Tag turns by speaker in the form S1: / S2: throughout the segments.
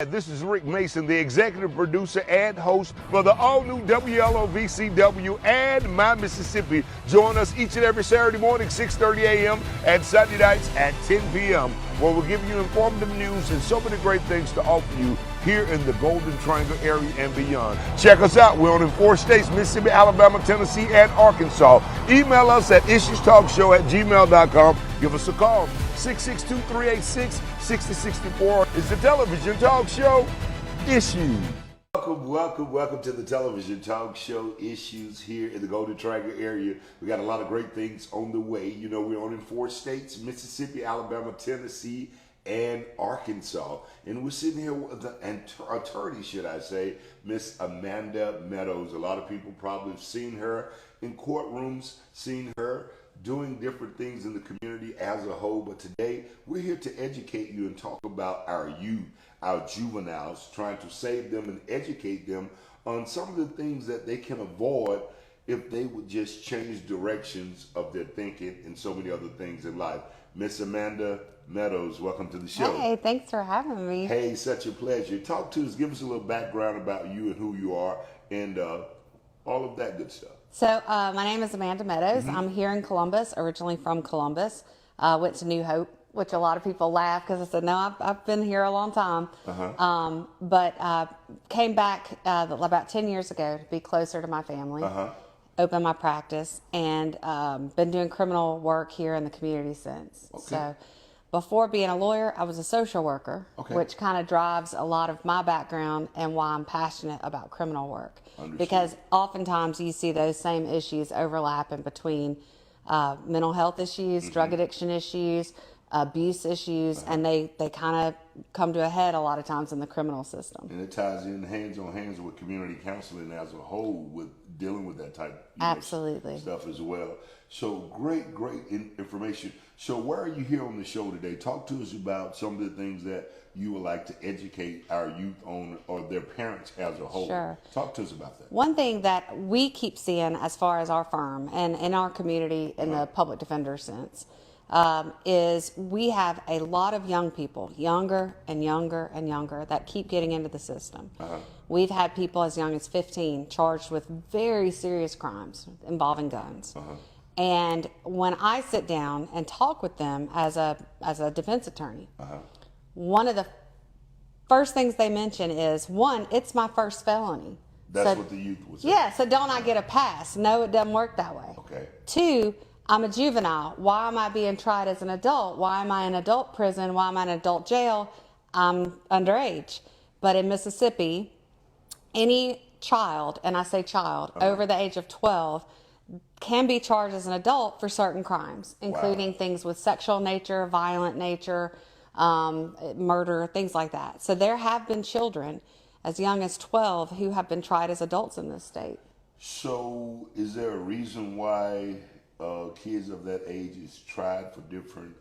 S1: This is Rick Mason, the executive producer and host for the all-new WLOVCW and My Mississippi. Join us each and every Saturday morning, 6:30 a.m. and Sunday nights at 10 p.m., where we'll give you informative news and so many great things to offer you here in the Golden Triangle area and beyond. Check us out. We're on in 4 states, Mississippi, Alabama, Tennessee, and Arkansas. Email us at issuestalkshow@gmail.com. Give us a call, 662-386-6064. It's the television talk show, Issues. Welcome to the television talk show, Issues, here in the Golden Triangle area. We got a lot of great things on the way. You know, we're on in 4 states, Mississippi, Alabama, Tennessee, and Arkansas. And we're sitting here with an attorney, should I say, Miss Amanda Meadows. A lot of people probably have seen her in courtrooms, seen her doing different things in the community as a whole. But today, we're here to educate you and talk about our youth, our juveniles, trying to save them and educate them on some of the things that they can avoid if they would just change directions of their thinking and so many other things in life. Miss Amanda Meadows, welcome to the show.
S2: Hey, thanks for having me.
S1: Hey, such a pleasure. Talk to us, give us a little background about you and who you are and all of that good stuff.
S2: So my name is Amanda Meadows. I'm here in Columbus, originally from Columbus. Went to New Hope, which a lot of people laugh because I said, no, I've been here a long time. But came back about 10 years ago to be closer to my family, opened my practice, and been doing criminal work here in the community since.
S1: Okay.
S2: So before being a lawyer, I was a social worker, which kind of drives a lot of my background and why I'm passionate about criminal work.
S1: Understood.
S2: Because oftentimes you see those same issues overlapping between mental health issues, drug addiction issues, abuse issues, and they kind of come to a head a lot of times in the criminal system.
S1: And it ties in hands on hands with community counseling as a whole with dealing with that type of stuff as well. So great information. So why are you here on the show today? Talk to us about some of the things that you would like to educate our youth on or their parents as a whole.
S2: Sure.
S1: Talk to us about that.
S2: One thing that we keep seeing as far as our firm and in our community in the public defender sense is we have a lot of young people, younger and younger and younger, that keep getting into the system. We've had people as young as 15 charged with very serious crimes involving guns. And when I sit down and talk with them as a defense attorney, one of the first things they mention is, one, it's my first felony.
S1: That's what the youth would say.
S2: Yeah, so don't I get a pass? No, it doesn't work that way.
S1: Okay.
S2: 2, I'm a juvenile. Why am I being tried as an adult? Why am I in adult prison? Why am I in adult jail? I'm underage. But in Mississippi, any child, and I say child, over the age of 12, can be charged as an adult for certain crimes, including things with sexual nature, violent nature, murder, things like that. So there have been children as young as 12 who have been tried as adults in this state.
S1: So is there a reason why kids of that age is tried for different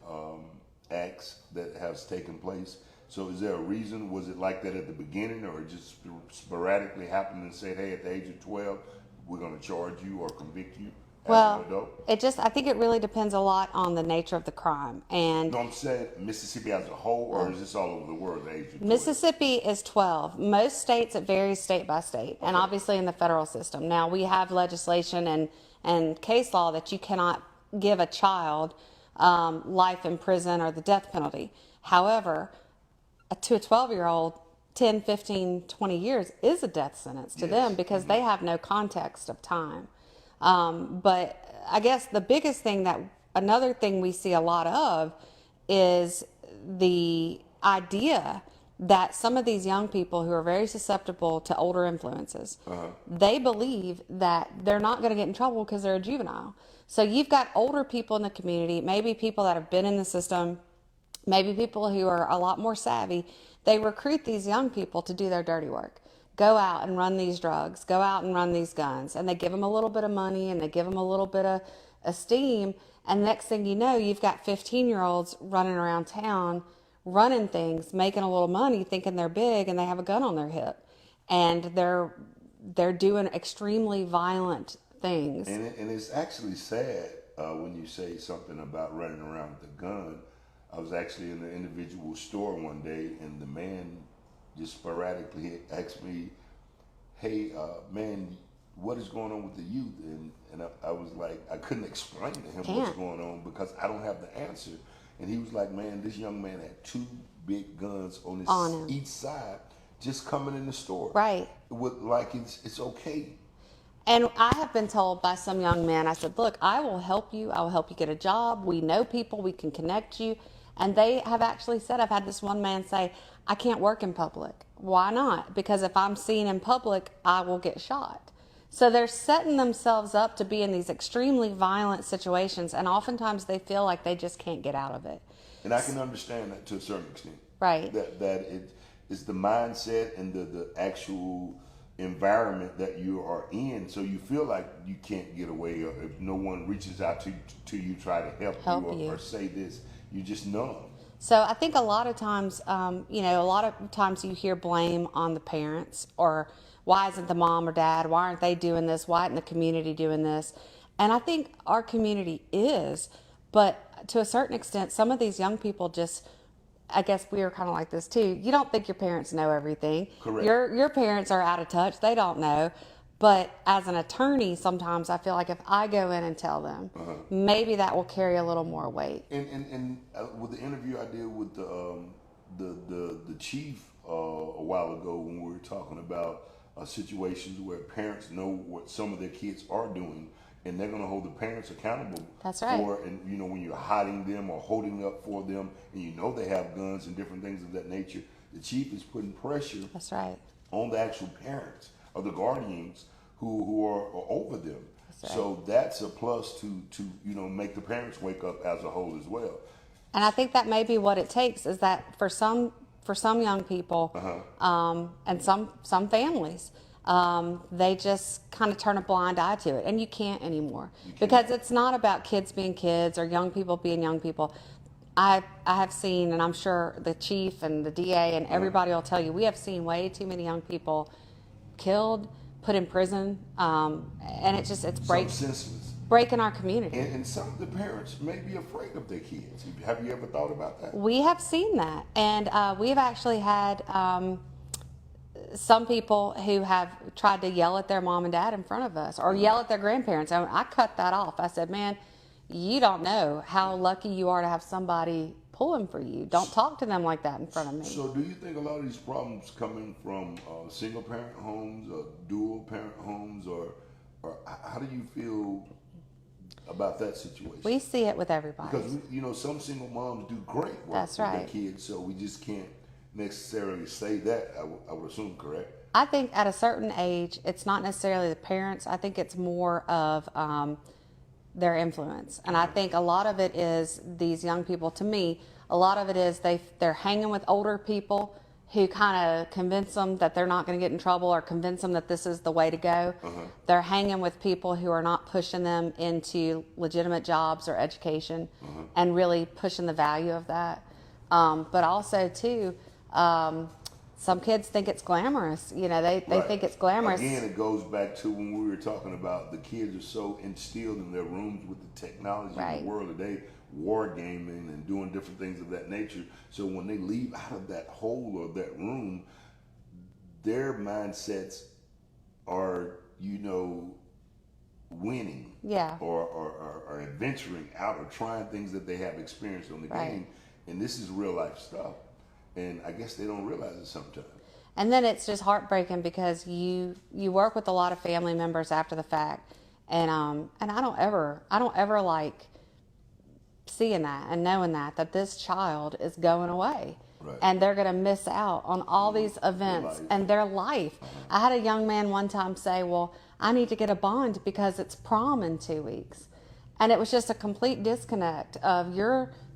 S1: acts that has taken place? So is there a reason? Was it like that at the beginning, or it just sporadically happened and said, hey, at the age of 12, we're going to charge you or convict you as an adult?
S2: I think it really depends a lot on the nature of the crime. And
S1: no, I'm saying Mississippi as a whole, or is this all over the world, the age of 12?
S2: Mississippi is 12. Most states, it varies state by state, and obviously in the federal system. Now, we have legislation and case law that you cannot give a child life in prison or the death penalty. However, to a 12-year-old, 10, 15, 20 years is a death sentence to them because they have no context of time. But I guess the biggest thing another thing we see a lot of is the idea that some of these young people who are very susceptible to older influences, they believe that they're not going to get in trouble because they're a juvenile. So you've got older people in the community, maybe people that have been in the system, maybe people who are a lot more savvy. They recruit these young people to do their dirty work. Go out and run these drugs, go out and run these guns. And they give them a little bit of money and they give them a little bit of esteem. And next thing you know, you've got 15-year-olds running around town, running things, making a little money, thinking they're big, and they have a gun on their hip. And they're doing extremely violent things.
S1: And it's actually sad when you say something about running around with a gun. I was actually in an individual store one day, and the man just sporadically ask me, "Hey, man, what is going on with the youth?" And I was like, I couldn't explain to him what's going on because I don't have the answer. And he was like, "Man, this young man had two big guns on his each side, just coming in the store.
S2: Right.
S1: With like it's okay."
S2: And I have been told by some young men, I said, look, I will help you. I will help you get a job. We know people. We can connect you. And they have actually said, I've had this one man say, I can't work in public. Why not? Because if I'm seen in public, I will get shot. So they're setting themselves up to be in these extremely violent situations. And oftentimes they feel like they just can't get out of it.
S1: And I can understand that to a certain extent.
S2: Right.
S1: That it is the mindset and the actual environment that you are in, so you feel like you can't get away, or if no one reaches out to you, try to help you, or say this, you just numb.
S2: So I think a lot of times, a lot of times you hear blame on the parents, or why isn't the mom or dad, why aren't they doing this, why isn't the community doing this? And I think our community is, but to a certain extent, some of these young people just, I guess we are kind of like this too. You don't think your parents know everything.
S1: Correct.
S2: Your parents are out of touch. They don't know. But as an attorney, sometimes I feel like if I go in and tell them, maybe that will carry a little more weight.
S1: And with the interview I did with the chief a while ago, when we were talking about situations where parents know what some of their kids are doing, and they're going to hold the parents accountable.
S2: That's right.
S1: For, and when you're hiding them or holding up for them, and they have guns and different things of that nature, the chief is putting pressure.
S2: That's right.
S1: On the actual parents or the guardians who are over them. That's right. So that's a plus to make the parents wake up as a whole as well.
S2: And I think that may be what it takes, is that for some young people, and some families, they just kind of turn a blind eye to it, and you can't anymore, because it's not about kids being kids or young people being young people. I have seen, and I'm sure the chief and the DA and everybody will tell you, we have seen way too many young people killed, put in prison, and it's breaking our community.
S1: And some of the parents may be afraid of their kids. Have you ever thought about that?
S2: We have seen that, and we've actually had some people who have tried to yell at their mom and dad in front of us, or yell at their grandparents. And I cut that off. I said, man, you don't know how lucky you are to have somebody pulling for you. Don't talk to them like that in front of me.
S1: So do you think a lot of these problems coming from single parent homes or dual parent homes, or how do you feel about that situation?
S2: We see it with everybody.
S1: Because some single moms do great work
S2: That's
S1: with
S2: right.
S1: their kids, so we just can't necessarily say that. I would assume, correct?
S2: I think at a certain age, it's not necessarily the parents. I think it's more of their influence. And I think a lot of it is these young people, to me, a lot of it is they're hanging with older people who kind of convince them that they're not going to get in trouble, or convince them that this is the way to go. They're hanging with people who are not pushing them into legitimate jobs or education, and really pushing the value of that. But also, too, some kids think it's glamorous. They think it's glamorous.
S1: Again, it goes back to when we were talking about the kids are so instilled in their rooms with the technology in the world today, war gaming and doing different things of that nature. So when they leave out of that hole or that room, their mindsets are, winning.
S2: Yeah.
S1: Or adventuring out, or trying things that they have experienced on the game. And this is real life stuff. And I guess they don't realize it sometimes.
S2: And then it's just heartbreaking, because you work with a lot of family members after the fact, and I don't ever like seeing that and knowing that this child is going away, and they're going to miss out on all these events and their life. I had a young man one time say, "Well, I need to get a bond because it's prom in 2 weeks," and it was just a complete disconnect of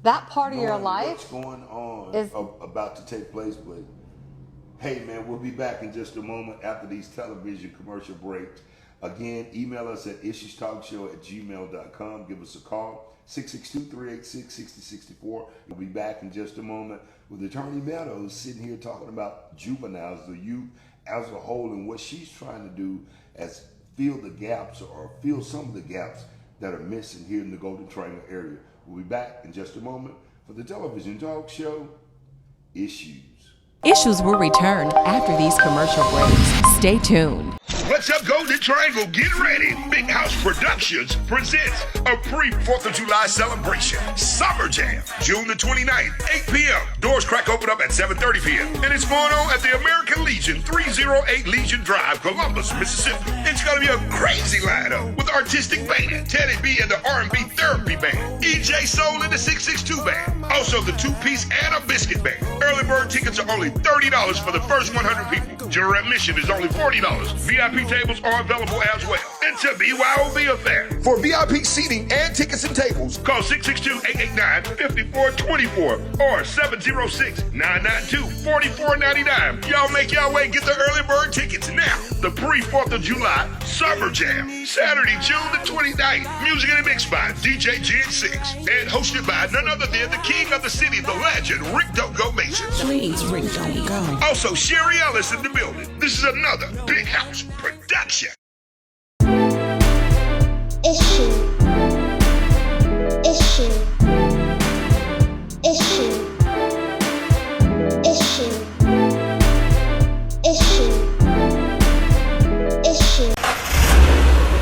S2: that part of your life.
S1: What's going on is about to take place. But hey, man, we'll be back in just a moment after these television commercial breaks. Again, email us at issuestalkshow@gmail.com. Give us a call, 662-386-6064. We'll be back in just a moment with Attorney Meadows sitting here talking about juveniles, the youth as a whole, and what she's trying to do as fill the gaps, or fill some of the gaps that are missing here in the Golden Triangle area. We'll be back in just a moment for the television talk show, Issues.
S3: Issues will return after these commercial breaks. Stay tuned.
S1: What's up, Golden Triangle? Get ready. Big House Productions presents a pre-4th of July celebration. Summer Jam, June the 29th, 8 p.m. Doors crack open up at 7:30 p.m. And it's going on at the American Legion, 308 Legion Drive, Columbus, Mississippi. It's going to be a crazy lineup with artistic band, Teddy B and the R&B Therapy Band, EJ Soul and the 662 Band. Also the two-piece and a biscuit band. Early bird tickets are only $30 for the first 100 people. General admission is only $40. VIP tables are available as well. It's a BYOB affair. For VIP seating and tickets and tables, call 662-889-5424 or 706-992-4499. Y'all make y'all way. Get the early bird tickets now. The pre-4th of July Summer Jam, Saturday, June the 29th. Music and mixed by DJ Gen 6 and hosted by none other than the king of the city, the legend, Rick Don't Go Mason.
S3: Please, Rick, don't go.
S1: Also, Sherry Ellis in the building. This is another Big House production.
S4: Issue. Issue. Issue. Issue. Issue. Issue.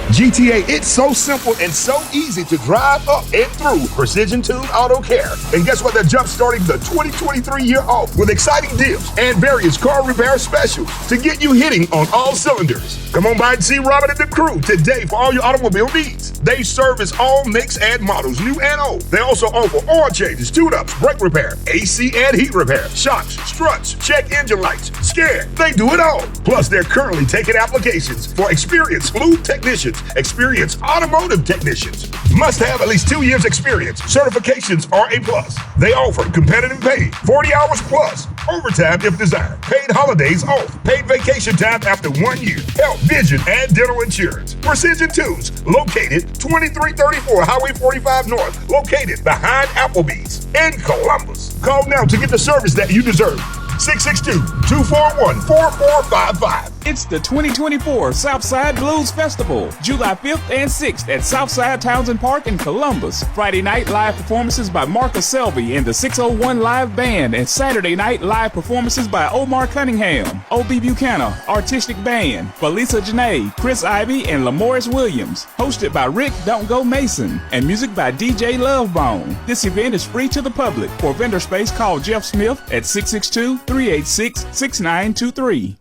S1: GTA, it's so simple and so easy to drive up and through Precision Tune Auto Care. And guess what? They're jump-starting the 2023 year off with exciting deals and various car repair specials to get you hitting on all cylinders. Come on by and see Robin and the crew today for all your automobile needs. They service all makes and models, new and old. They also offer oil changes, tune-ups, brake repair, AC and heat repair, shocks, struts, check engine lights, scare. They do it all. Plus, they're currently taking applications for experienced lube technicians, experienced automotive technicians. Must have at least 2 years experience. Certifications are a plus. They offer competitive pay, 40 hours plus, overtime if desired, paid holidays off, paid vacation time after 1 year, health, vision, and dental insurance. Precision Tunes, located 2334 Highway 45 North, located behind Applebee's in Columbus. Call now to get the service that you deserve. 662-241-4455.
S5: It's the 2024 Southside Blues Festival, July 5th and 6th at Southside Townsend Park in Columbus. Friday night live performances by Marcus Selby and the 601 Live Band, and Saturday night live performances by Omar Cunningham, O.B. Buchanan, Artistic Band, Felisa Janae, Chris Ivy, and Lamoris Williams. Hosted by Rick Don't Go Mason, and music by DJ Lovebone. This event is free to the public. For vendor space, call Jeff Smith at 662-386-6923.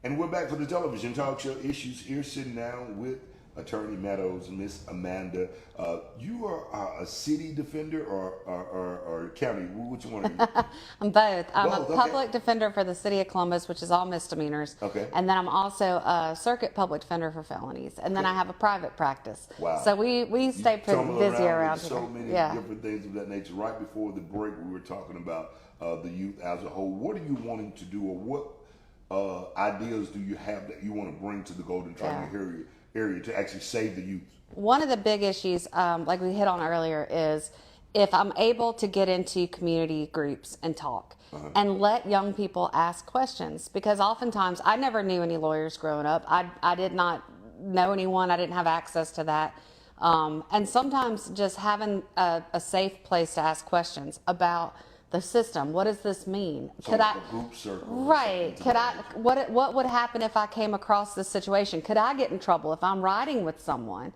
S1: And we're back for the television talk show Issues here, sitting down with Attorney Meadows, Miss Amanda. You are a city defender or county? Which one are you?
S2: I'm both. I'm
S1: Both,
S2: a
S1: okay.
S2: public defender for the city of Columbus, which is all misdemeanors.
S1: Okay.
S2: And then I'm also a circuit public defender for felonies. And then I have a private practice.
S1: Wow.
S2: So we stay pretty
S1: Tumble
S2: busy around
S1: with
S2: here.
S1: so many
S2: Yeah.
S1: different things of that nature. Right before the break, we were talking about the youth as a whole. What are you wanting to do, or what ideas do you have that you want to bring to the Golden Triangle area to actually save the youth?
S2: One of the big issues, like we hit on earlier, is if I'm able to get into community groups and talk and let young people ask questions, because oftentimes I never knew any lawyers growing up. I did not know anyone. I didn't have access to that. And sometimes just having a safe place to ask questions about the system. What does this mean?
S1: Could I group circle?
S2: Right. Could I? What would happen if I came across this situation? Could I get in trouble if I'm riding with someone?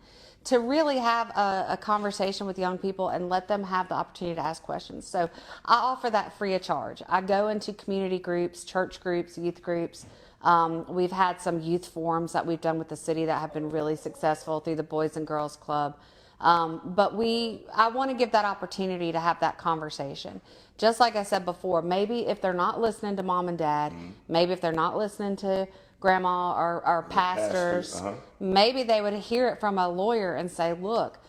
S2: To really have a conversation with young people and let them have the opportunity to ask questions. So I offer that free of charge. I go into community groups, church groups, youth groups. We've had some youth forums that we've done with the city that have been really successful through the Boys and Girls Club. But I want to give that opportunity to have that conversation. Just like I said before, maybe if they're not listening to mom and dad, maybe if they're not listening to grandma or pastors, maybe they would hear it from a lawyer and say, look,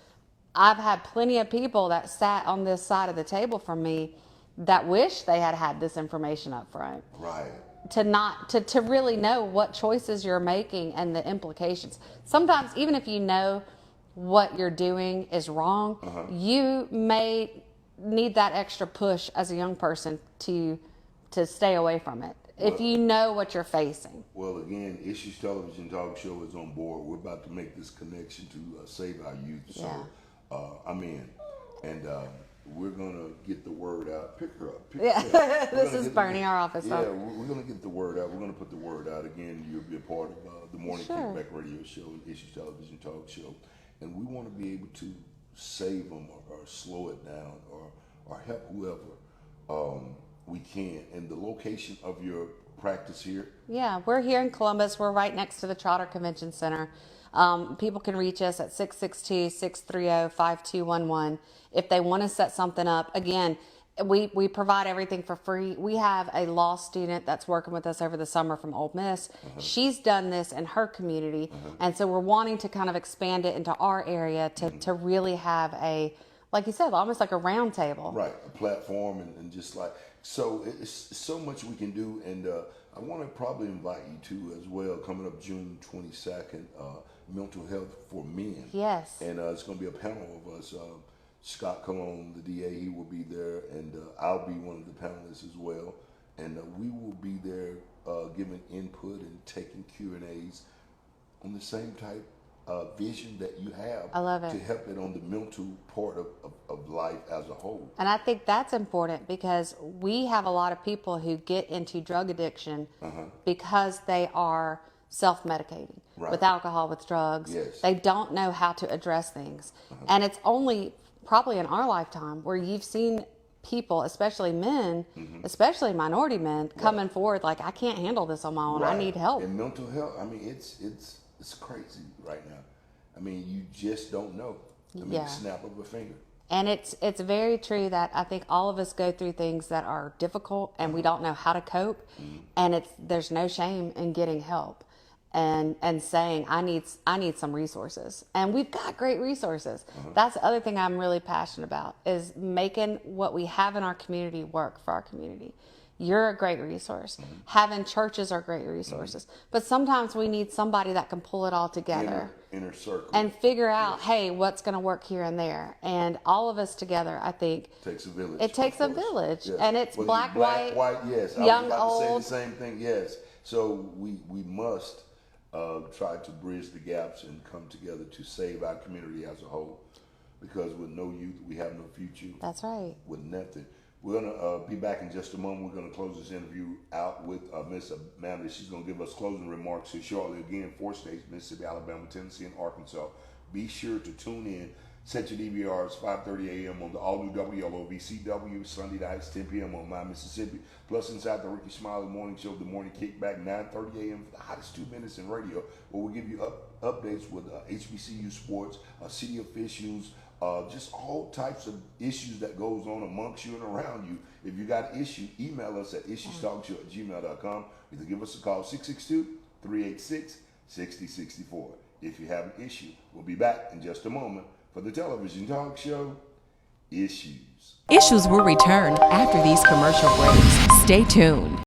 S2: I've had plenty of people that sat on this side of the table from me that wish they had had this information up front.
S1: Right.
S2: To really know what choices you're making and the implications. Sometimes even if you know what you're doing is wrong, you may need that extra push as a young person to stay away from it. If you know what you're facing.
S1: Well, again, Issues Television Talk Show is on board. We're about to make this connection to save our youth. So, I'm in. And we're gonna get the word out. Pick her up. Pick
S2: Yeah,
S1: her up.
S2: this is Bernie, our office.
S1: Yeah, we're gonna get the word out. We're gonna put the word out again. You'll be a part of the Morning
S2: Sure.
S1: Kickback Radio Show and Issues Television Talk Show, and we want to be able to save them or slow it down or help whoever we can. And the location of your practice here.
S2: Yeah, we're here in Columbus. We're right next to the Trotter Convention Center. People can reach us at 662-630-5211 if they want to set something up. Again, we provide everything for free. We have a law student that's working with us over the summer from Ole Miss. She's done this in her community, and so we're wanting to kind of expand it into our area to really have a, like you said, almost like a round table.
S1: Right, a platform and just like, so it's so much we can do. And I want to probably invite you to as well, coming up June 22nd, Mental Health for Men.
S2: Yes.
S1: And it's going to be a panel of us. Scott Cologne, the DA, he will be there, and I'll be one of the panelists as well. And we will be there giving input and taking Q&As on the same type vision that you have.
S2: I love it.
S1: To help it on the mental part of life as a whole.
S2: And I think that's important because we have a lot of people who get into drug addiction because they are self-medicating with alcohol, with drugs.
S1: Yes.
S2: They don't know how to address things. And it's only probably in our lifetime where you've seen people, especially men, especially minority men, coming forward like, I can't handle this on my own. I need help.
S1: And mental health, I mean, it's crazy right now. I mean, you just don't know. I mean,
S2: Yeah.
S1: the snap of a finger.
S2: And it's very true that I think all of us go through things that are difficult and we don't know how to cope. And there's no shame in getting help and saying I need some resources. And we've got great resources. That's the other thing I'm really passionate about is making what we have in our community work for our community. You're a great resource. Having churches are great resources. But sometimes we need somebody that can pull it all together.
S1: Inner circle.
S2: And figure out, hey, what's going to work here and there. And all of us together, I think.
S1: Takes a village.
S2: It takes a
S1: of course.
S2: village.
S1: Yes.
S2: And it's
S1: Whether
S2: black,
S1: you're
S2: white,
S1: yes.
S2: young,
S1: I was about
S2: old.
S1: to say the same thing, yes. So we must try to bridge the gaps and come together to save our community as a whole. Because with no youth, we have no future.
S2: That's right.
S1: With nothing. We're going to be back in just a moment. We're going to close this interview out with Miss Amanda. She's going to give us closing remarks here shortly. Again, 4 states, Mississippi, Alabama, Tennessee, and Arkansas. Be sure to tune in. Set your DVRs 5:30 a.m. on the all-new WLOV-CW, Sunday nights, 10 p.m. on My Mississippi. Plus, inside the Ricky Smiley Morning Show, the Morning Kickback, 9:30 a.m. for the hottest 2 minutes in radio, where we'll give you updates with HBCU sports, city officials, just all types of issues that goes on amongst you and around you. If you got an issue, email us at issuestalkshow@gmail.com. Either give us a call, 662-386-6064. If you have an issue, we'll be back in just a moment for the television talk show, Issues.
S3: Issues will return after these commercial breaks. Stay tuned.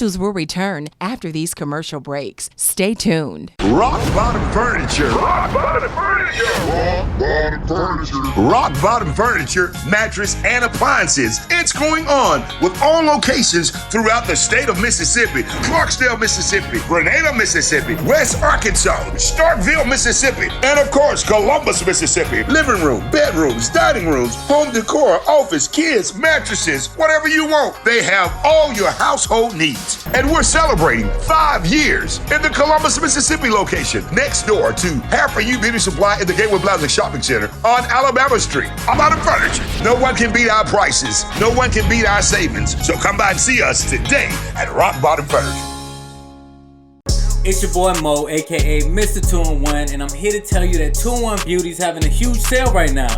S3: Issues will return after these commercial breaks. Stay tuned.
S1: Rock Bottom Furniture. Rock Bottom Furniture. Rock Bottom Furniture. Rock Bottom Furniture, mattress, and appliances. It's going on with all locations throughout the state of Mississippi. Clarksdale, Mississippi. Grenada, Mississippi. West Arkansas. Starkville, Mississippi. And of course, Columbus, Mississippi. Living room, bedrooms, dining rooms, home decor, office, kids, mattresses, whatever you want. They have all your household needs. And we're celebrating 5 years in the Columbus, Mississippi location, next door to Hair For You Beauty Supply in the Gateway Plaza Shopping Center on Alabama Street. A lot of furniture. No one can beat our prices. No one can beat our savings. So come by and see us today at Rock Bottom Furniture.
S4: It's your boy Mo, aka Mr. 2-in-1, and I'm here to tell you that 2-in-1 Beauty is having a huge sale right now.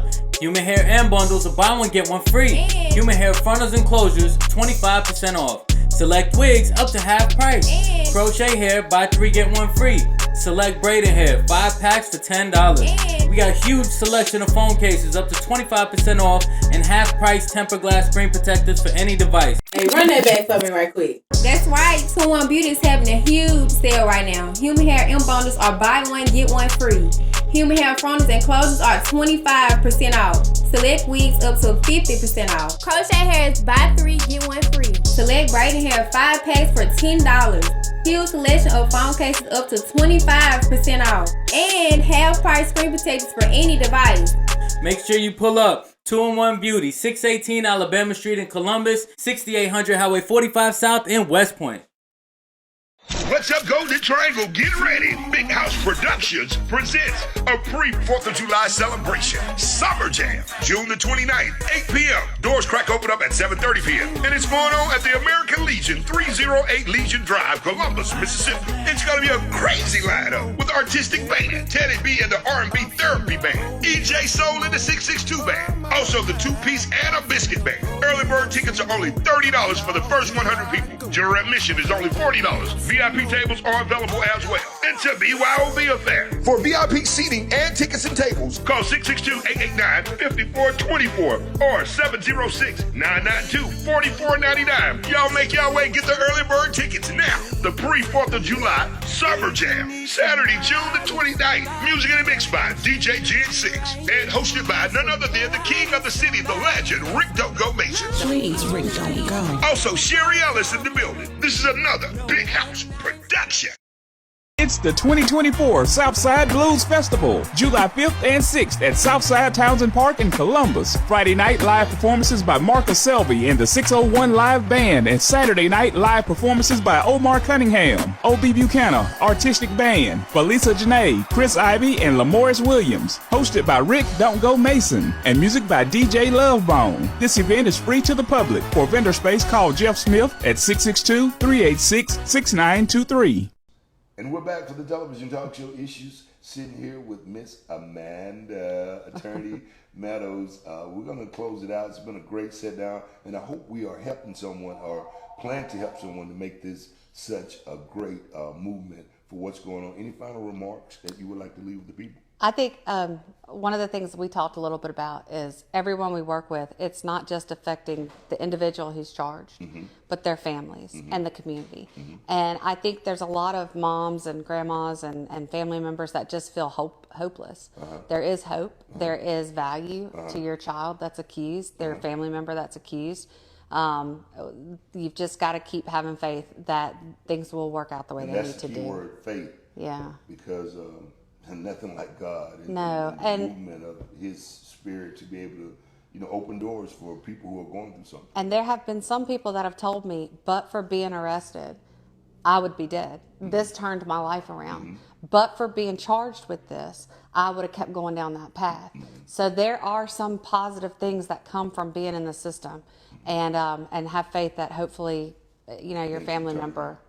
S4: Human hair and bundles are buy one get one free. Human hair frontals and closures 25% off. Select wigs up to half price. Crochet hair buy 3 get 1 free. Select braided hair 5 packs for $10. We got a huge selection of phone cases up to 25% off and half price tempered glass screen protectors for any device.
S6: Hey, run that back for me right quick. That's right, 2-in-1 Beauty is having a huge sale right now. Human hair and bundles are buy one get one free. Human hair frontals and closures are 25% off. Select wigs up to 50% off. Crochet hair is buy 3 get 1 free. Select braided hair 5 packs for $10. Huge selection of phone cases up to 25% off. And half price screen protectors for any device.
S4: Make sure you pull up 2-in-1 Beauty, 618 Alabama Street in Columbus, 6800 Highway 45 South in West Point.
S1: What's up, Golden Triangle? Get ready. Big House Productions presents a pre-4th of July celebration. Summer Jam, June the 29th, 8 p.m. Doors crack open up at 7:30 p.m. And it's going on at the American Legion, 308 Legion Drive, Columbus, Mississippi. It's going to be a crazy lineup with artistic band, Teddy B and the R&B Therapy Band, EJ Soul and the 662 Band. Also the 2-piece and a biscuit band. Early bird tickets are only $30 for the first 100 people. General admission is only $40. VIP tables are available as well. It's a BYOB affair. For VIP seating and tickets and tables, call 662-889-5424 or 706-992-4499. Y'all make y'all way. Get the early bird tickets now. The pre-4th of July Summer Jam, Saturday, June the 29th. Music and mixed by DJ Gen 6 and hosted by none other than the king of the city, the legend, Rick Dogo Mason.
S3: Please, Rick, don't go.
S1: Also, Sherry Ellis in the building. This is another Big House production.
S5: It's the 2024 Southside Blues Festival, July 5th and 6th at Southside Townsend Park in Columbus. Friday night live performances by Marcus Selby and the 601 Live Band, and Saturday night live performances by Omar Cunningham, O.B. Buchanan, Artistic Band, Felisa Janae, Chris Ivy, and Lamoris Williams. Hosted by Rick Don't Go Mason, and music by DJ Lovebone. This event is free to the public. For vendor space, call Jeff Smith at 662-386-6923.
S1: And we're back for the television talk show Issues, sitting here with Miss Amanda, Attorney Meadows. We're going to close it out. It's been a great sit down, and I hope we are helping someone or plan to help someone to make this such a great movement for what's going on. Any final remarks that you would like to leave with the people?
S2: I think one of the things we talked a little bit about is everyone we work with, it's not just affecting the individual who's charged, but their families and the community. And I think there's a lot of moms and grandmas and family members that just feel hopeless. There is hope. There is value to your child that's accused, their family member that's accused. You've just got to keep having faith that things will work out the way they need to do.
S1: That's the key word, faith.
S2: Yeah.
S1: Because nothing like God.
S2: No,
S1: and the movement of His Spirit to be able to, open doors for people who are going through something.
S2: And there have been some people that have told me, but for being arrested, I would be dead. This turned my life around. But for being charged with this, I would have kept going down that path. So there are some positive things that come from being in the system, and have faith that hopefully, your family member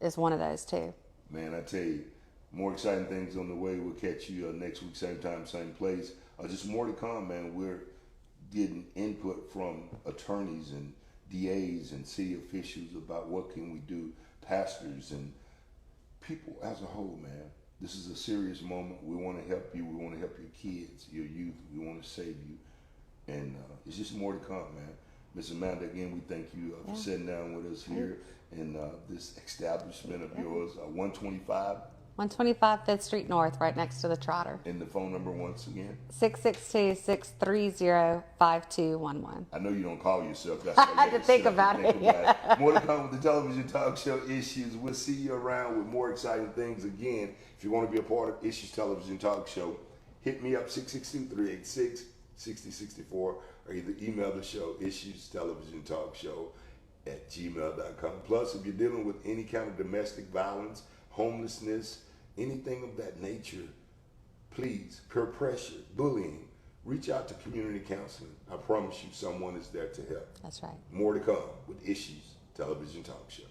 S2: is one of those too.
S1: Man, I tell you, more exciting things on the way. We'll catch you next week, same time, same place. Just more to come, man. We're getting input from attorneys and DAs and city officials about what can we do, pastors and people as a whole, man. This is a serious moment. We want to help you. We want to help your kids, your youth. We want to save you. And it's just more to come, man. Miss Amanda, again, we thank you for sitting down with us here in this establishment of yours, 125.
S2: 125 5th Street North, right next to the Trotter.
S1: And the phone number once again?
S2: 662-630-5211.
S1: I know you don't call yourself. That's
S2: I
S1: why you
S2: had to think about it.
S1: More to come with the television talk show Issues. We'll see you around with more exciting things. Again, if you want to be a part of Issues Television Talk Show, hit me up 662-386-6064 or either email the show issuestelevisiontalkshow@gmail.com. Plus, if you're dealing with any kind of domestic violence, homelessness, anything of that nature, please, peer pressure, bullying, reach out to community counseling. I promise you someone is there to help.
S2: That's right.
S1: More to come with Issues Television Talk Show.